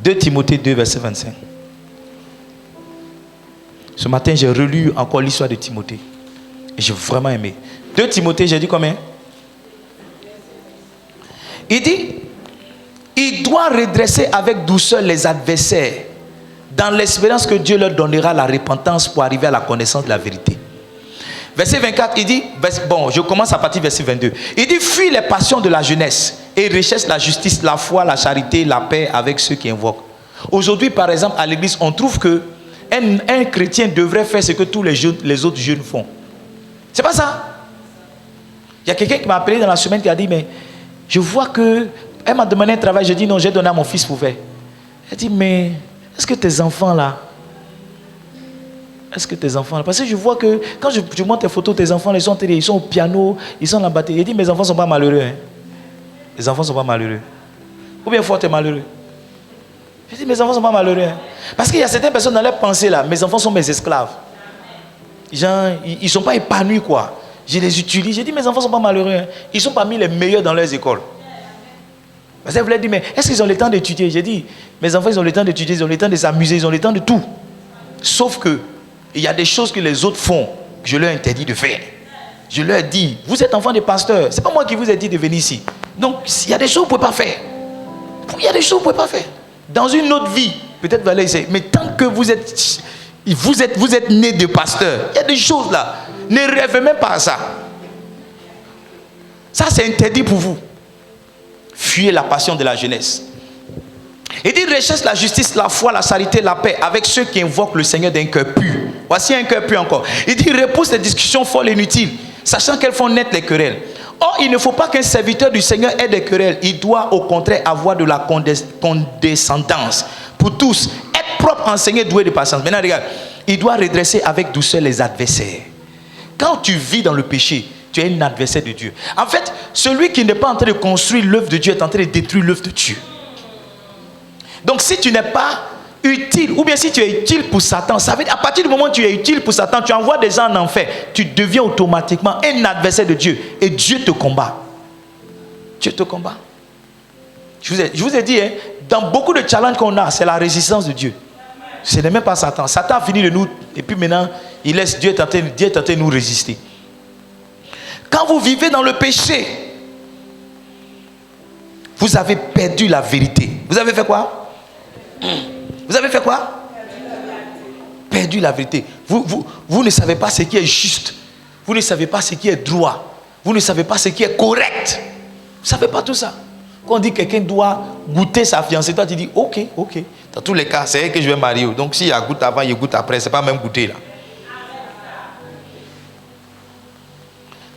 2 Timothée 2, verset 25. Ce matin, j'ai relu encore l'histoire de Timothée. Et j'ai vraiment aimé. 2 Timothée, j'ai dit combien? Il dit, il doit redresser avec douceur les adversaires, dans l'espérance que Dieu leur donnera la repentance pour arriver à la connaissance de la vérité. Verset 24, il dit, bon, je commence à partir du verset 22. Il dit, fuis les passions de la jeunesse et recherche la justice, la foi, la charité, la paix avec ceux qui invoquent. Aujourd'hui, par exemple, à l'église, on trouve que un chrétien devrait faire ce que tous les autres jeunes font. C'est pas ça. Il y a quelqu'un qui m'a appelé dans la semaine qui a dit, mais je vois que... Elle m'a demandé un travail, je dis non, j'ai donné à mon fils pour faire. Elle dit, mais est-ce que tes enfants là... Est-ce que tes enfants là... Parce que je vois que quand je montre tes photos, tes enfants, ils sont au piano, ils sont dans la batterie. Elle dit, mes enfants ne sont pas malheureux. Hein. Les enfants ne sont pas malheureux. Ou bien toi, tu es malheureux. Je dis, mes enfants ne sont pas malheureux. Hein. Parce qu'il y a certaines personnes dans leur pensée là, mes enfants sont mes esclaves. Genre, ils ne sont pas épanouis quoi. Je les utilise. J'ai dit, mes enfants ne sont pas malheureux. Hein. Ils sont parmi les meilleurs dans leurs écoles. Parce qu'elle voulait dire, mais est-ce qu'ils ont le temps d'étudier? J'ai dit, mes enfants, ils ont le temps d'étudier, ils ont le temps de s'amuser, ils ont le temps de tout. Sauf que, il y a des choses que les autres font, que je leur interdis de faire. Je leur dis, vous êtes enfants de pasteurs, c'est pas moi qui vous ai dit de venir ici. Donc, il y a des choses que vous ne pouvez pas faire. Il y a des choses que vous ne pouvez pas faire. Dans une autre vie, peut-être vous allez essayer, mais tant que vous êtes né de pasteur, il y a des choses là. Ne rêvez même pas à ça. Ça, c'est interdit pour vous. Fuyez la passion de la jeunesse. Il dit, recherche la justice, la foi, la charité, la paix avec ceux qui invoquent le Seigneur d'un cœur pur. Voici un cœur pur encore. Il dit, repousse les discussions folles et inutiles, sachant qu'elles font naître les querelles. Or, il ne faut pas qu'un serviteur du Seigneur ait des querelles. Il doit au contraire avoir de la condescendance pour tous. Être propre, enseigné, doué de patience. Maintenant, regarde, il doit redresser avec douceur les adversaires. Quand tu vis dans le péché, tu es un adversaire de Dieu. En fait, celui qui n'est pas en train de construire l'œuvre de Dieu est en train de détruire l'œuvre de Dieu. Donc si tu n'es pas utile, ou bien si tu es utile pour Satan, ça veut dire à partir du moment où tu es utile pour Satan, tu envoies des gens en enfer, tu deviens automatiquement un adversaire de Dieu. Et Dieu te combat. Dieu te combat. Je vous ai dit, hein, dans beaucoup de challenges qu'on a, c'est la résistance de Dieu. Ce n'est même pas Satan. Satan a fini de nous, et puis maintenant, il laisse Dieu tenter de nous résister. Quand vous vivez dans le péché, vous avez perdu la vérité. Vous avez fait quoi? Vous avez fait quoi? Perdu la vérité. Vous ne savez pas ce qui est juste. Vous ne savez pas ce qui est droit. Vous ne savez pas ce qui est correct. Vous ne savez pas tout ça. Quand on dit que quelqu'un doit goûter sa fiancée, toi tu dis ok. Dans tous les cas, c'est elle que je vais marier. Donc s'il y a goûte avant, il y a goûte après. Ce n'est pas même goûter là.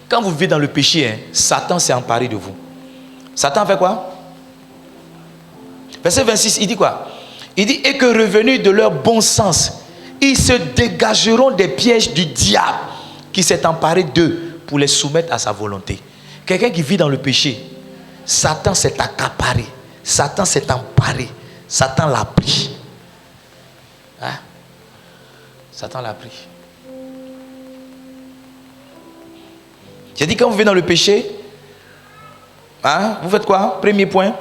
Quand vous vivez dans le péché, hein, Satan s'est emparé de vous. Satan fait quoi? Verset 26, il dit quoi? Il dit, et que revenus de leur bon sens, ils se dégageront des pièges du diable qui s'est emparé d'eux pour les soumettre à sa volonté. Quelqu'un qui vit dans le péché, Satan s'est accaparé, Satan s'est emparé, Satan l'a pris. Hein? Satan l'a pris. J'ai dit, quand vous vivez dans le péché, hein, vous faites quoi? Premier point,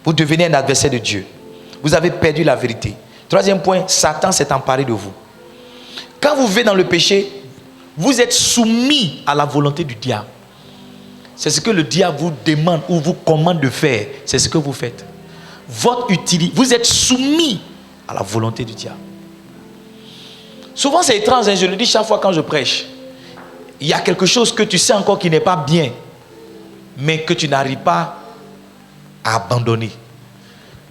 vous devenez un adversaire de Dieu. Vous avez perdu la vérité. Troisième point, Satan s'est emparé de vous. Quand vous vivez dans le péché, vous êtes soumis à la volonté du diable. C'est ce que le diable vous demande ou vous commande de faire. C'est ce que vous faites. Votre utilité, vous êtes soumis à la volonté du diable. Souvent c'est étrange, hein, je le dis chaque fois quand je prêche. il y a quelque chose que tu sais encore qui n'est pas bien, mais que tu n'arrives pas à abandonner.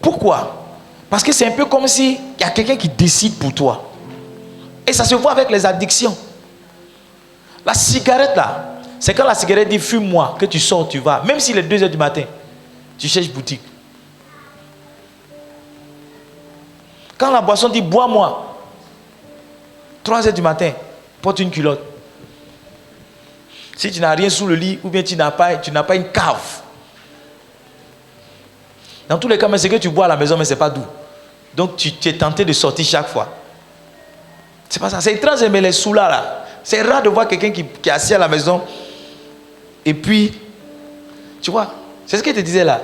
Pourquoi? Parce que c'est un peu comme si il y a quelqu'un qui décide pour toi. Et ça se voit avec les addictions. La cigarette là, c'est quand la cigarette dit fume-moi, que tu sors, tu vas. Même s'il est 2h du matin, tu cherches boutique. Quand la boisson dit bois-moi, 3h du matin, porte une culotte. Si tu n'as rien sous le lit, ou bien tu n'as pas une cave. Dans tous les cas, c'est que tu bois à la maison, mais ce n'est pas doux. Donc tu es tenté de sortir chaque fois. C'est pas ça. C'est étrange, mais les sous-là, là. C'est rare de voir quelqu'un qui est assis à la maison. Et puis, tu vois, c'est ce que je te disais là.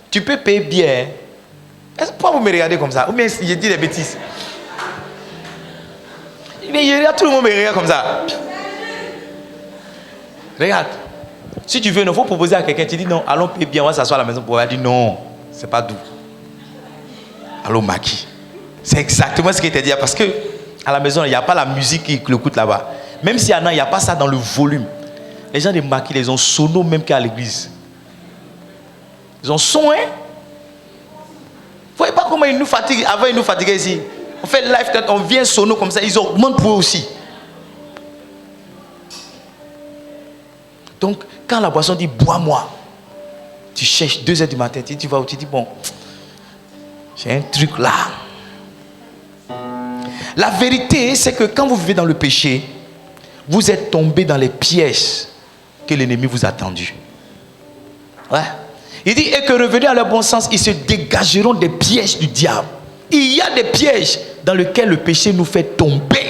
Tu peux payer bien. Est-ce que vous me regardez comme ça? Ou bien je dis des bêtises? Mais je regarde, tout le monde me regarde comme ça. Regarde. Si tu veux, il faut proposer à quelqu'un. Tu dis non, allons payer bien, on va s'asseoir à la maison. Pour dire non, c'est pas doux. Allons maquis. C'est exactement ce qu'il te dit. Parce que à la maison, il n'y a pas la musique qui le coûte là-bas. Même s'il y en a, il n'y a pas ça dans le volume. Les gens des maquis, ils ont sono même qu'à l'église. Ils ont son, hein? Vous voyez pas comment ils nous fatiguent. Avant, ils nous fatiguaient ici. On fait live, quand on vient sono comme ça, ils augmentent pour eux aussi. Donc, quand la boisson dit bois-moi, tu cherches 2h du matin, tu vas où tu dis bon, j'ai un truc là. La vérité, c'est que quand vous vivez dans le péché, vous êtes tombé dans les pièges que l'ennemi vous a tendus. Ouais. Il dit, et que revenus à leur bon sens, ils se dégageront des pièges du diable. Il y a des pièges dans lesquels le péché nous fait tomber.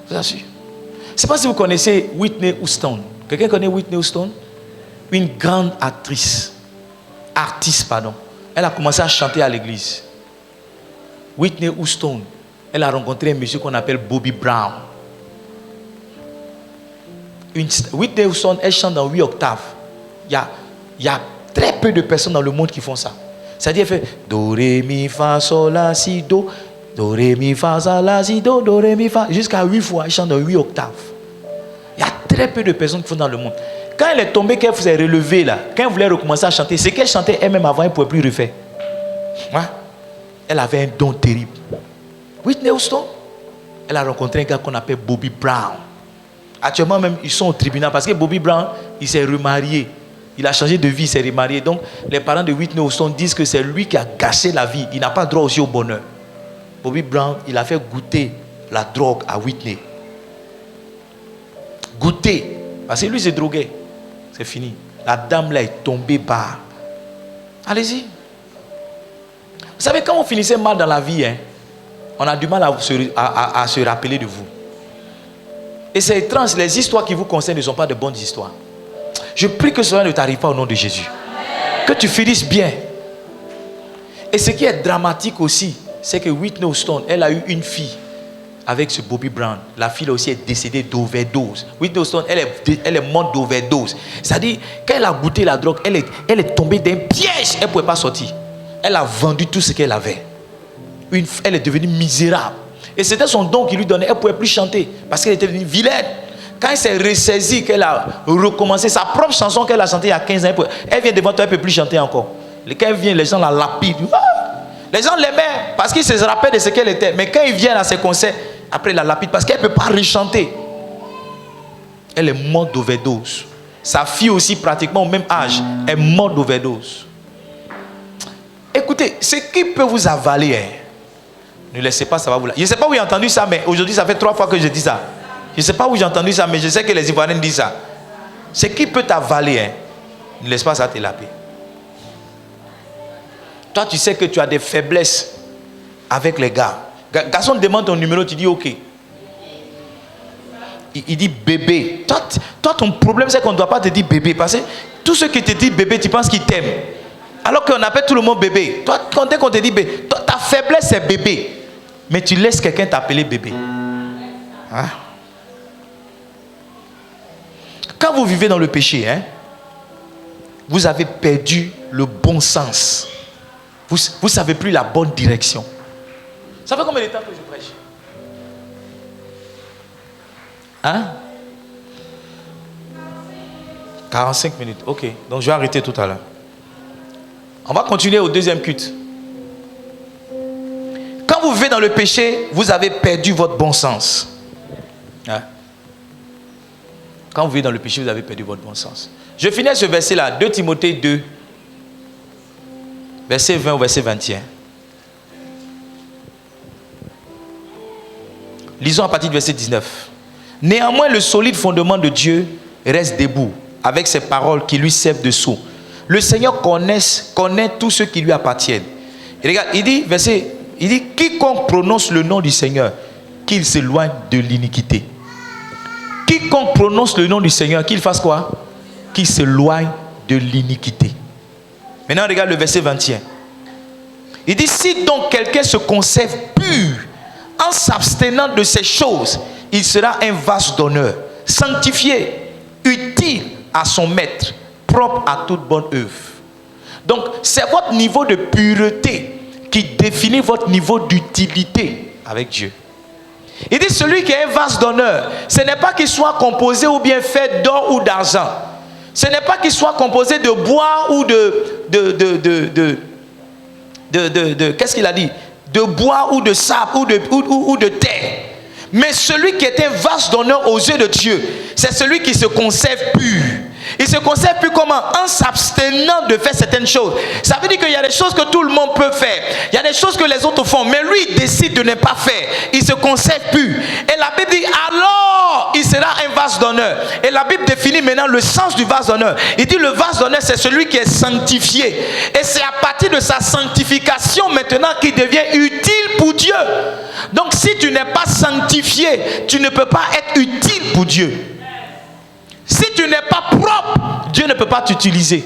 Je vous assure. Je ne sais pas si vous connaissez Whitney Houston. Quelqu'un connaît Whitney Houston? Une grande artiste, pardon. Elle a commencé à chanter à l'église. Whitney Houston, elle a rencontré un monsieur qu'on appelle Bobby Brown. Whitney Houston, elle chante dans 8 octaves. Il y a très peu de personnes dans le monde qui font ça. C'est-à-dire, elle fait do, ré, mi, fa, sol, la, si, do. Do, ré, mi, fa, sol, la, si, do, ré, mi, fa. Jusqu'à 8 fois, elle chante dans 8 octaves. Il y a très peu de personnes qui font dans le monde. Quand elle est tombée, qu'elle faisait relever là, quand elle voulait recommencer à chanter, ce qu'elle chantait elle-même avant, elle ne pouvait plus refaire. Ouais. Elle avait un don terrible. Whitney Houston, elle a rencontré un gars qu'on appelle Bobby Brown. Actuellement même, ils sont au tribunal parce que Bobby Brown, il s'est remarié. Il a changé de vie, il s'est remarié. Donc, les parents de Whitney Houston disent que c'est lui qui a gâché la vie. Il n'a pas droit aussi au bonheur. Bobby Brown, il a fait goûter la drogue à Whitney. Goûter. Parce que lui, il s'est drogué. C'est fini. La dame là est tombée bas. Allez-y. Vous savez, quand vous finissez mal dans la vie, hein, on a du mal à se rappeler de vous. Et c'est étrange, les histoires qui vous concernent ne sont pas de bonnes histoires. Je prie que cela ne t'arrive pas au nom de Jésus. Que tu finisses bien. Et ce qui est dramatique aussi, c'est que Whitney Houston, elle a eu une fille avec ce Bobby Brown. La fille aussi est décédée d'overdose. Whitney Houston, elle est morte d'overdose. C'est-à-dire, quand elle a goûté la drogue, elle est tombée d'un piège. Elle ne pouvait pas sortir. Elle a vendu tout ce qu'elle avait. Elle est devenue misérable. Et c'était son don qui lui donnait. Elle ne pouvait plus chanter parce qu'elle était devenue vilaine. Quand elle s'est ressaisie, qu'elle a recommencé sa propre chanson qu'elle a chantée il y a 15 ans, elle vient devant toi, elle ne peut plus chanter encore. Quand elle vient, les gens la lapident. Les gens l'aimaient parce qu'ils se rappellent de ce qu'elle était. Mais quand ils viennent à ses concerts, après la lapide parce qu'elle ne peut pas rechanter. Elle est morte d'overdose. Sa fille aussi, pratiquement au même âge, est morte d'overdose. Écoutez, ce qui peut vous avaler, hein, ne laissez pas, ça va vous... Je ne sais pas où j'ai entendu ça, mais aujourd'hui, ça fait 3 fois que je dis ça. Je ne sais pas où j'ai entendu ça, mais je sais que les Ivoiriens disent ça. Ce qui peut t'avaler, hein, ne laisse pas ça te laper. Toi, tu sais que tu as des faiblesses avec les gars. Garçon demande ton numéro, tu dis OK. Il dit bébé. Toi, ton problème, c'est qu'on ne doit pas te dire bébé. Parce que tous ceux qui te disent bébé, tu penses qu'ils t'aiment. Alors qu'on appelle tout le monde bébé. Toi, dès qu'on te dit bébé, ta faiblesse, c'est bébé. Mais tu laisses quelqu'un t'appeler bébé. Hein? Quand vous vivez dans le péché, hein, vous avez perdu le bon sens. Vous ne savez plus la bonne direction. Ça fait combien de temps que je prêche? Hein? 45 minutes. Ok. Donc je vais arrêter tout à l'heure. On va continuer au deuxième culte. Quand vous vivez dans le péché, vous avez perdu votre bon sens. Hein? Quand vous vivez dans le péché, vous avez perdu votre bon sens. Je finis ce verset-là, 2 Timothée 2, verset 20 au verset 21. Lisons à partir du verset 19. Néanmoins, le solide fondement de Dieu reste debout, avec ses paroles qui lui servent de sceau. Le Seigneur connaît tous ceux qui lui appartiennent. Et regarde, il dit, quiconque prononce le nom du Seigneur, qu'il s'éloigne de l'iniquité. Quiconque prononce le nom du Seigneur, qu'il fasse quoi? Qu'il s'éloigne de l'iniquité. Maintenant, regarde le verset 21. Il dit, si donc quelqu'un se conserve pur, en s'abstenant de ces choses, il sera un vase d'honneur, sanctifié, utile à son maître, propre à toute bonne œuvre. Donc, c'est votre niveau de pureté qui définit votre niveau d'utilité avec Dieu. Il dit, celui qui est un vase d'honneur, ce n'est pas qu'il soit composé ou bien fait d'or ou d'argent. Ce n'est pas qu'il soit composé de bois ou qu'est-ce qu'il a dit? De bois ou de sable ou de terre. Mais celui qui est un vase d'honneur aux yeux de Dieu, c'est celui qui se conserve pur. Il se conserve pur comment? En s'abstenant de faire certaines choses. Ça veut dire qu'il y a des choses que tout le monde peut faire. Il y a des choses que les autres font. Mais lui, il décide de ne pas faire. Il se conserve pur. Et la Bible dit, alors, il sera un vase d'honneur. Et la Bible définit maintenant le sens du vase d'honneur. Il dit, le vase d'honneur, c'est celui qui est sanctifié. Et c'est à partir de sa sanctification maintenant qu'il devient utile pour Dieu. Donc, si tu n'es pas sanctifié, tu ne peux pas être utile pour Dieu. Si tu n'es pas propre, Dieu ne peut pas t'utiliser.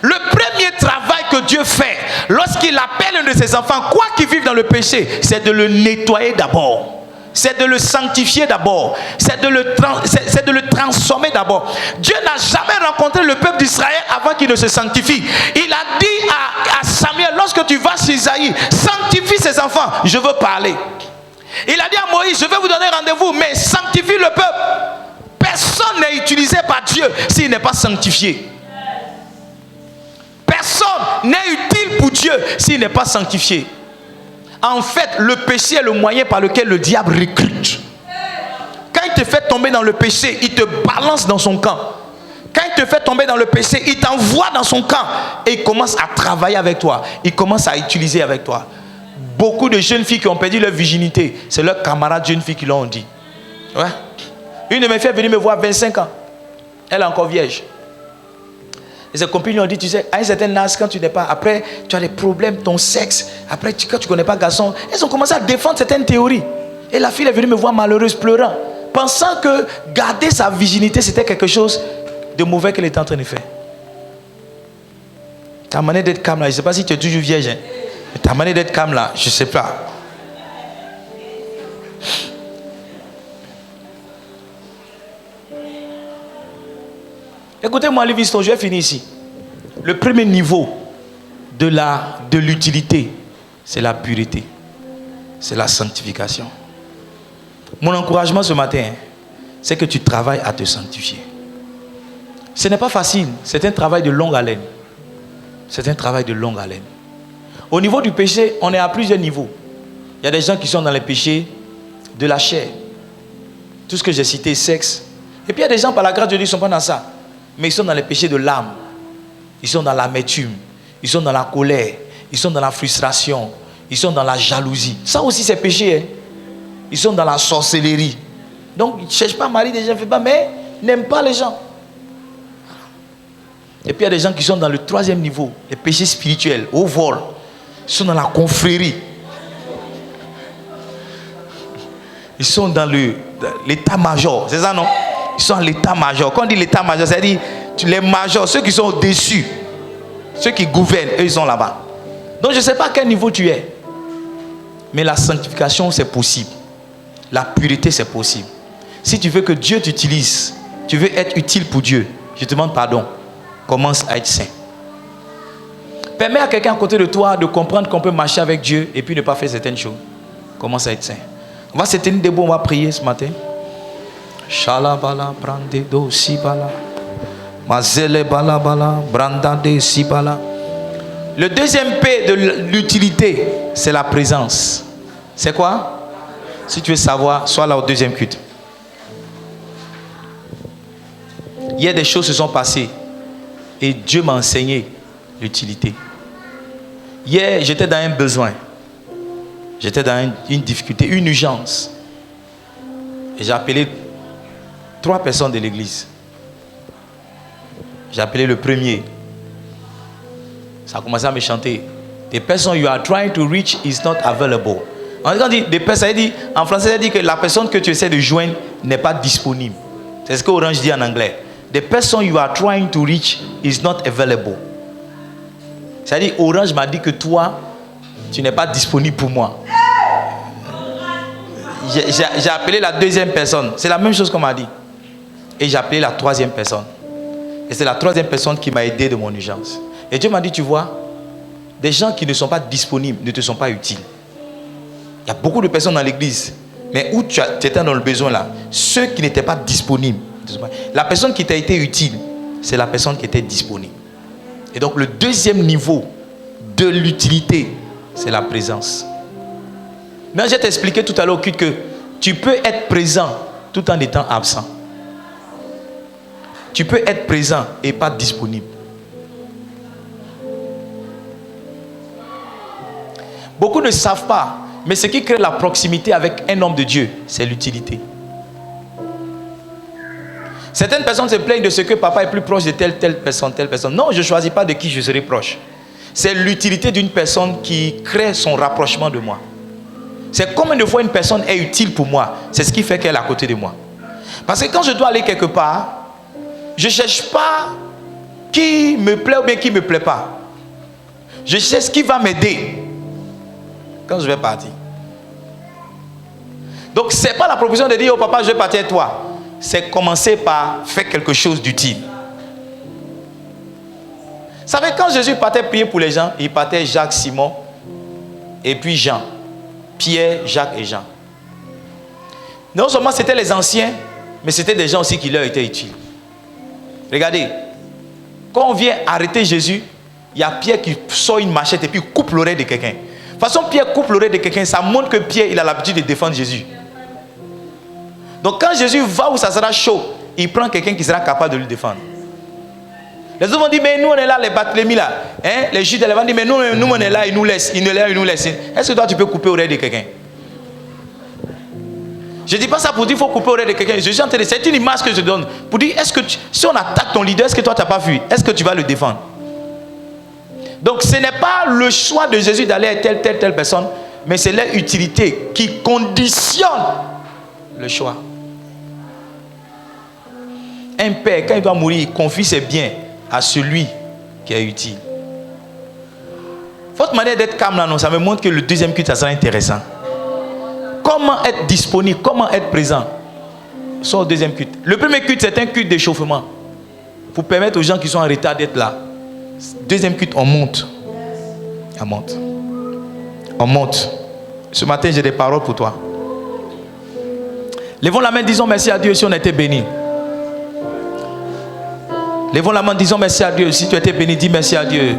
Le premier travail que Dieu fait lorsqu'il appelle un de ses enfants, quoi qu'il vive dans le péché, c'est de le nettoyer d'abord. C'est de le sanctifier d'abord. C'est de le transformer d'abord. Dieu n'a jamais rencontré le peuple d'Israël avant qu'il ne se sanctifie. Il a dit à Samuel, lorsque tu vas chez Isaïe, sanctifie ses enfants, je veux parler. Il a dit à Moïse, je vais vous donner rendez-vous, mais sanctifie le peuple. Personne n'est utilisé par Dieu s'il n'est pas sanctifié. Personne n'est utile pour Dieu s'il n'est pas sanctifié. En fait, le péché est le moyen par lequel le diable recrute. Quand il te fait tomber dans le péché, il te balance dans son camp. Quand il te fait tomber dans le péché, il t'envoie dans son camp et il commence à travailler avec toi. Il commence à utiliser avec toi. Beaucoup de jeunes filles qui ont perdu leur virginité, c'est leurs camarades jeunes filles qui l'ont dit. Ouais. Une de mes filles est venue me voir à 25 ans. Elle est encore vierge. Et ses copines lui ont dit, tu sais, à un certain âge, quand tu n'es pas, après, tu as des problèmes, ton sexe, après, quand tu ne connais pas garçon, elles ont commencé à défendre certaines théories. Et la fille est venue me voir malheureuse, pleurant, pensant que garder sa virginité, c'était quelque chose de mauvais qu'elle était en train de faire. Ta manière d'être calme là, je ne sais pas si tu es toujours vierge, hein, mais ta manière d'être calme là, je ne sais pas. Écoutez-moi, Livingston, je vais finir ici. Le premier niveau de l'utilité, c'est la pureté. C'est la sanctification. Mon encouragement ce matin, c'est que tu travailles à te sanctifier. Ce n'est pas facile, c'est un travail de longue haleine. C'est un travail de longue haleine. Au niveau du péché, on est à plusieurs niveaux. Il y a des gens qui sont dans les péchés de la chair. Tout ce que j'ai cité, sexe. Et puis il y a des gens, par la grâce de Dieu, qui ne sont pas dans ça. Mais ils sont dans les péchés de l'âme. Ils sont dans l'amertume. Ils sont dans la colère. Ils sont dans la frustration. Ils sont dans la jalousie. Ça aussi, c'est péché. Hein? Ils sont dans la sorcellerie. Donc, ils ne cherchent pas mari, des gens ne font pas, mais n'aiment pas les gens. Et puis, il y a des gens qui sont dans le troisième niveau, les péchés spirituels, au vol. Ils sont dans la confrérie. Ils sont dans l'état-major. C'est ça, non? Ils sont à l'état-major. Quand on dit l'état-major, c'est-à-dire les majors, ceux qui sont au-dessus, ceux qui gouvernent, eux, ils sont là-bas. Donc, je ne sais pas à quel niveau tu es. Mais la sanctification, c'est possible. La pureté, c'est possible. Si tu veux que Dieu t'utilise, tu veux être utile pour Dieu, je te demande pardon. Commence à être saint. Permets à quelqu'un à côté de toi de comprendre qu'on peut marcher avec Dieu et puis ne pas faire certaines choses. Commence à être saint. On va se tenir debout, on va prier ce matin. Shalabala, brande do sibala. Mazele bala bala, brandade sibala. Le deuxième P de l'utilité, c'est la présence. C'est quoi? Si tu veux savoir, sois là au deuxième culte. Hier, des choses se sont passées et Dieu m'a enseigné l'utilité. Hier, j'étais dans un besoin. J'étais dans une difficulté, une urgence. Et j'ai appelé 3 personnes de l'église. J'ai appelé le premier. Ça a commencé à me chanter. The person you are trying to reach is not available. On dit, en français, ça dit que la personne que tu essaies de joindre n'est pas disponible. C'est ce que Orange dit en anglais. The person you are trying to reach is not available. C'est-à-dire, Orange m'a dit que toi, tu n'es pas disponible pour moi. J'ai appelé la deuxième personne. C'est la même chose qu'on m'a dit. Et j'ai appelé la troisième personne. Et c'est la troisième personne qui m'a aidé de mon urgence. Et Dieu m'a dit, tu vois, des gens qui ne sont pas disponibles ne te sont pas utiles. Il y a beaucoup de personnes dans l'église. Mais où tu étais dans le besoin là, ceux qui n'étaient pas disponibles. La personne qui t'a été utile, c'est la personne qui était disponible. Et donc le deuxième niveau de l'utilité, c'est la présence. Mais j'ai t'expliqué tout à l'heure au culte que tu peux être présent tout en étant absent. Tu peux être présent et pas disponible. Beaucoup ne savent pas, mais ce qui crée la proximité avec un homme de Dieu, c'est l'utilité. Certaines personnes se plaignent de ce que papa est plus proche de telle personne, telle personne. Non, je ne choisis pas de qui je serai proche. C'est l'utilité d'une personne qui crée son rapprochement de moi. C'est combien de fois une personne est utile pour moi. C'est ce qui fait qu'elle est à côté de moi. Parce que quand je dois aller quelque part, je ne cherche pas qui me plaît ou bien qui ne me plaît pas. Je cherche qui va m'aider quand je vais partir. Donc ce n'est pas la proposition de dire oh papa je vais partir avec toi. C'est commencer par faire quelque chose d'utile. Vous savez, quand Jésus partait prier pour les gens, il partait Jacques, Simon et puis Jean. Pierre, Jacques et Jean. Non seulement c'était les anciens, mais c'était des gens aussi qui leur étaient utiles. Regardez, quand on vient arrêter Jésus, il y a Pierre qui sort une machette et puis coupe l'oreille de quelqu'un. De toute façon, Pierre coupe l'oreille de quelqu'un, ça montre que Pierre il a l'habitude de défendre Jésus. Donc quand Jésus va où ça sera chaud, il prend quelqu'un qui sera capable de lui défendre. Les autres vont dire, mais nous on est là, les Barthélemy là. Hein? Les Juifs vont dire, mais nous on est là, ils nous laissent. Ils nous laissent. Est-ce que toi tu peux couper l'oreille de quelqu'un? Je ne dis pas ça pour dire qu'il faut couper l'oreille de quelqu'un. C'est une image que je donne. Pour dire, est-ce que si on attaque ton leader, est-ce que toi tu n'as pas fui? Est-ce que tu vas le défendre? Donc ce n'est pas le choix de Jésus d'aller à telle personne, mais c'est leur utilité qui conditionne le choix. Un père, quand il doit mourir, il confie ses biens à celui qui est utile. Votre manière d'être calme là, non, ça me montre que le deuxième culte, ça sera intéressant. Comment être disponible, comment être présent. Sur le deuxième culte. Le premier culte, c'est un culte d'échauffement. Pour permettre aux gens qui sont en retard d'être là. Deuxième culte, on monte. On monte. On monte. Ce matin, j'ai des paroles pour toi. Levons la main, disons merci à Dieu si on a été bénis. Levons la main, disons merci à Dieu. Si tu as été béni, dis merci à Dieu.